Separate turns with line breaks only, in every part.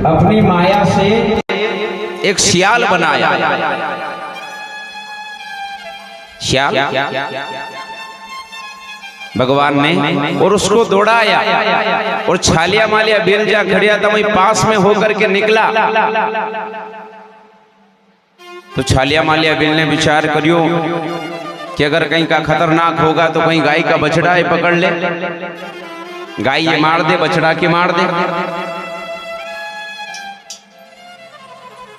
अपनी माया से
एक सियाल बनाया। सियाल भगवान ने और उसको दौड़ाया और छालिया मालिया बिरजा खड़िया था वही पास में होकर के निकला। तो छालिया मालिया बिल ने विचार करियो कि अगर कहीं का खतरनाक होगा तो कहीं गाय का बछड़ा है पकड़ ले, गाय ये मार दे, बछड़ा के मार दे।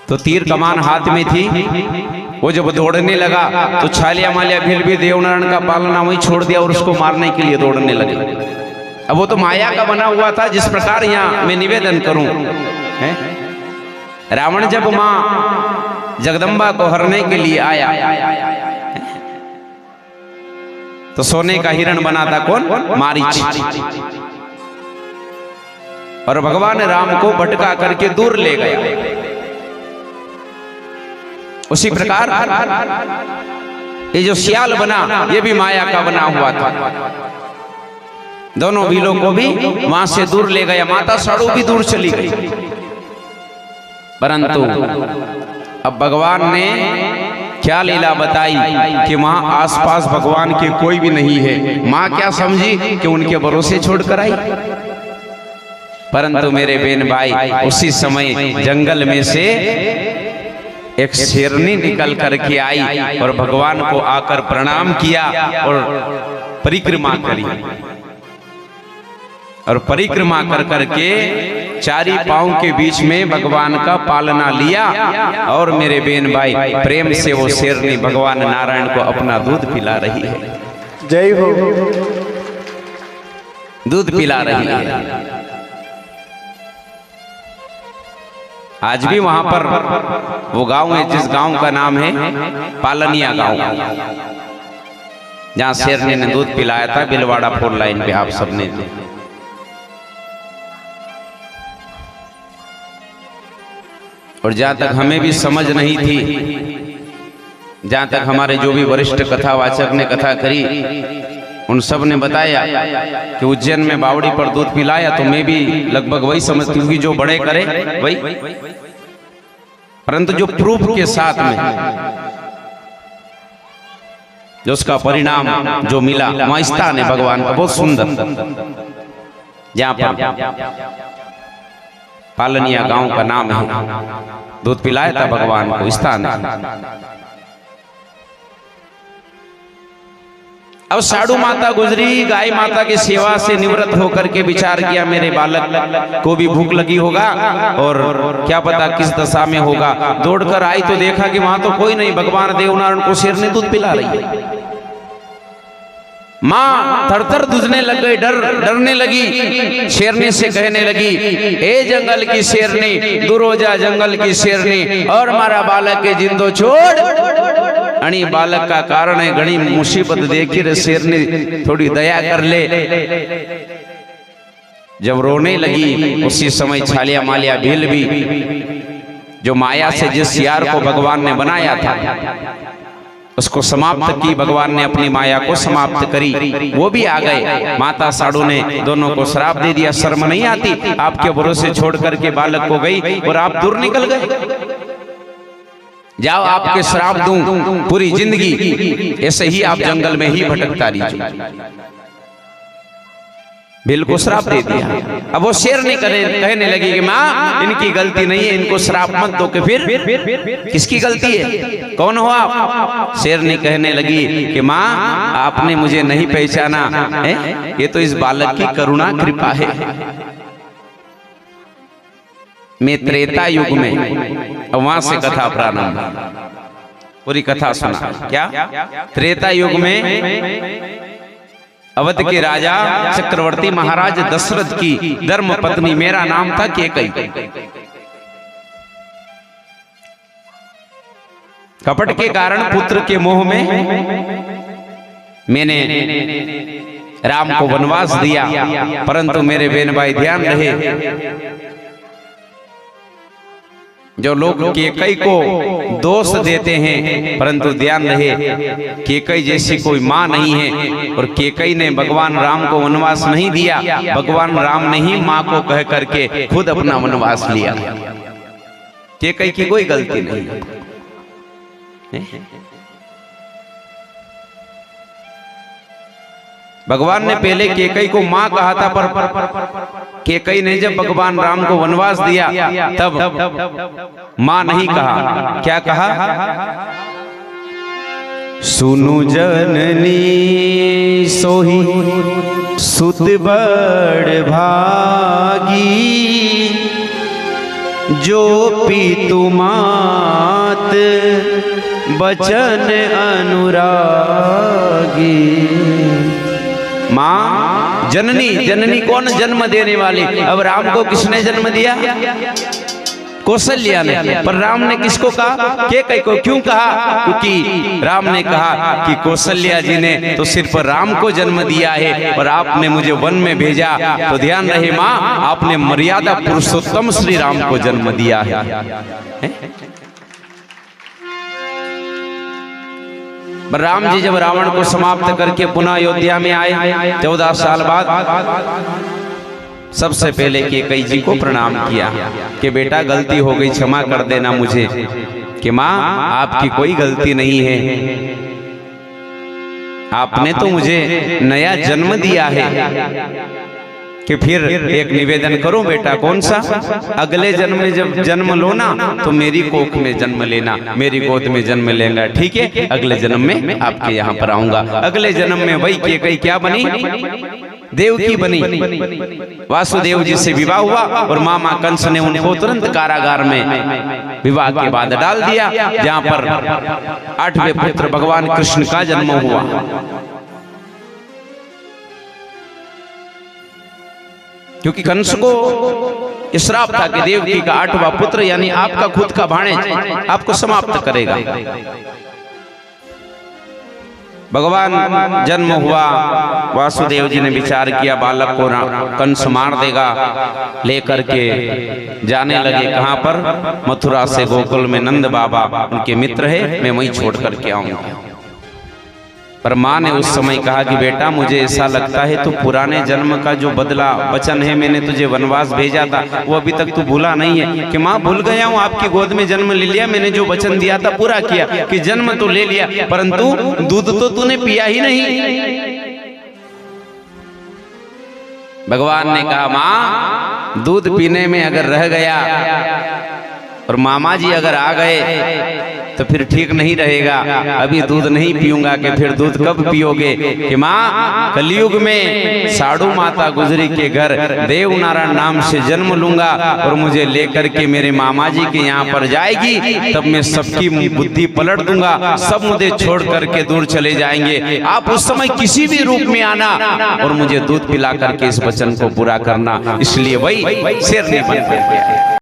तो तीर कमान हाथ में थी, वो जब दौड़ने लगा तो छालिया मालिया भील भी देवनारायण का पालना वहीं छोड़ दिया और उसको मारने के लिए दौड़ने लगे। अब वो तो माया का बना हुआ था। जिस प्रकार यहाँ मैं निवेदन करूं, रावण जब मां जगदम्बा को हरने के लिए आया तो सोने का हिरण बना था कौन? मारीच। और भगवान राम को भटका करके दूर ले गया। उसी प्रकार ये जो सियाल बना ये भी माया का बना हुआ था। दोनों भीलों को भी वहां से दूर ले गया। माता साड़ू भी दूर चली गई। परंतु अब भगवान ने क्या लीला बताई कि वहां आसपास भगवान के कोई भी नहीं है। मां क्या समझी कि उनके भरोसे छोड़कर आई। परंतु मेरे बहन भाई उसी समय जंगल में से एक शेरनी निकल करके आई और भगवान को आकर प्रणाम किया और परिक्रमा करी। और परिक्रमा कर करके चारी पांव के बीच में भगवान का पालना लिया। और मेरे बहन भाई प्रेम से वो शेरनी भगवान नारायण को अपना दूध पिला रही है।
जय हो।
दूध पिला रही है। आज भी वहां पर वो गांव है जिस गांव का नाम है पालनिया गांव, जहां शेरनी ने दूध पिलाया था बिलवाड़ा 4 लाइन पे आप सबने। और जहां तक हमें भी समझ नहीं थी, जहां तक हमारे जो भी वरिष्ठ कथावाचक ने कथा करी उन सब ने बताया कि उज्जैन में बावड़ी पर दूध पिलाया। तो मैं भी लगभग वही समझती हूँ कि जो बड़े करे वही, परंतु जो प्रूफ के साथ में जो उसका परिणाम जो मिला वहां स्थान है भगवान का बहुत सुंदर, जहां पर पालनिया गांव का नाम है। दूध पिलाया था भगवान को, स्थान है। अब साधु माता गुजरी, गाय माता की सेवा से निवृत्त होकर के विचार किया मेरे बालक को भी भूख लगी होगा और क्या पता किस दशा में होगा। दौड़कर आई तो देखा कि वहां तो कोई नहीं, भगवान देवनारायण को शेरनी दूध पिला रही है। मां थर-थर दूजने लग गई, डरने लगी। शेरनी से कहने लगी, ए जंगल की शेरनी, दूर हो जा जंगल की शेरनी, और मारा बालक के जिंदो छोड़। अणी बालक का कारण है घनी मुसीबत देखी रे शेरनी थोड़ी दया कर ले। जब रोने लगी उसी समय छालिया मालिया भील भी जो माया से जिस सियार को भगवान ने बनाया था उसको समाप्त की। भगवान ने अपनी माया को समाप्त करी, वो भी आ गए। माता साड़ू ने दोनों को श्राप दे दिया। शर्म नहीं आती? आपके भरोसे छोड़ करके बालक को गई और आप दूर निकल गए। जाओ आपके श्राप दूं पूरी जिंदगी, ऐसे ही आप जंगल में ही भटकता रहिए। बिल्कुल श्राप दे दिया। अब वो शेरनी कहने लगी कि माँ इनकी गलती नहीं है, इनको श्राप मत दो। कि फिर किसकी गलती है? कौन हो आप? शेरनी कहने लगी कि माँ आपने मुझे नहीं पहचाना है, ये तो इस बालक की करुणा कृपा है। मैं त्रेता युग में, वहां से कथा प्रारंभ, पूरी कथा सुना। क्या त्रेता युग में अवध के राजा चक्रवर्ती महाराज दशरथ की धर्म पत्नी, मेरा नाम था केकई, कपट के कारण पुत्र के मोह में मैंने राम को वनवास दिया। परंतु मेरे बहन भाई ध्यान रहे, जो लोग केकई को दोष देते हैं, परंतु ध्यान रहे केकई जैसी कोई माँ नहीं है। और केकई ने भगवान राम को वनवास नहीं दिया, भगवान राम ने ही माँ को कह करके खुद अपना वनवास लिया। केकई की कोई गलती नहीं है। भगवान ने पहले केकई को मां कहा था, पर केकई ने जब भगवान राम को वनवास दिया तब मां नहीं कहा। क्या कहा? सुनु जननी सोही सुत बड़ भागी, जो पीतु मात बचन अनुरागी। माँ जननी, जननी कौन? जन्म देने वाली। अब राम को किसने जन्म दिया? कौशल्या ने। पर राम ने किसको कहा? केकई को। क्यों कहा? क्योंकि राम ने कहा कि कौशल्या जी ने तो सिर्फ राम को जन्म दिया है और आपने मुझे वन में भेजा, तो ध्यान रहे माँ, आपने मर्यादा पुरुषोत्तम श्री राम को जन्म दिया है। राम जी जब रावण को समाप्त करके पुनः अयोध्या में आए 14 साल बाद, सबसे पहले केकई जी को प्रणाम किया कि बेटा गलती हो गई, क्षमा कर देना मुझे। कि माँ आपकी कोई गलती नहीं है, आपने तो मुझे नया जन्म दिया है। कि फिर एक निवेदन करूं बेटा, कौन सा? अगले जन्म में जब जन्म लो ना तो मेरी कोख में जन्म लेना, मेरी गोद में जन्म लेना, ठीक है? अगले जन्म में आपके यहाँ पर आऊंगा। अगले जन्म में वही केकई क्या बनी? देवकी बनी। वासुदेव जी से विवाह हुआ और मामा कंस ने उनको तुरंत कारागार में विवाह के बाद डाल दिया, जहां पर 8वें पुत्र भगवान कृष्ण का जन्म हुआ। क्योंकि कंस को श्राप था कि देवकी का 8वां पुत्र यानी आपका खुद का भाणेज आपको समाप्त करेगा। भगवान जन्म हुआ, वासुदेव जी ने विचार किया बालक को कंस मार देगा, लेकर के जाने लगे कहां पर? मथुरा से गोकुल में नंद बाबा उनके मित्र है, मैं वहीं छोड़ करके आऊंगा। पर माँ ने उस समय कहा कि बेटा मुझे ऐसा लगता है तो पुराने जन्म का जो बदला वचन है, मैंने तुझे वनवास भेजा था वो अभी तक तू भूला नहीं है। कि माँ भूल गया हूँ, आपकी गोद में जन्म ले लिया, मैंने जो वचन दिया था पूरा किया, कि जन्म तो ले लिया परंतु दूध तो तूने पिया ही नहीं। भगवान ने कहा माँ दूध पीने में अगर रह गया और मामा जी अगर आ गए तो फिर ठीक नहीं रहेगा। अभी दूध नहीं पीऊंगा कि फिर दूध कब पियोगे? कि माँ कलयुग में साधु माता गुजरी के घर देव नारायण नाम से जन्म लूंगा और मुझे लेकर के मेरे मामा जी के यहाँ पर जाएगी, तब मैं सबकी बुद्धि पलट दूंगा, सब मुझे छोड़ करके दूर चले जाएंगे। आप उस समय किसी भी रूप में आना और मुझे दूध पिला करके इस वचन को पूरा करना। इसलिए वही शेर ने बन गया।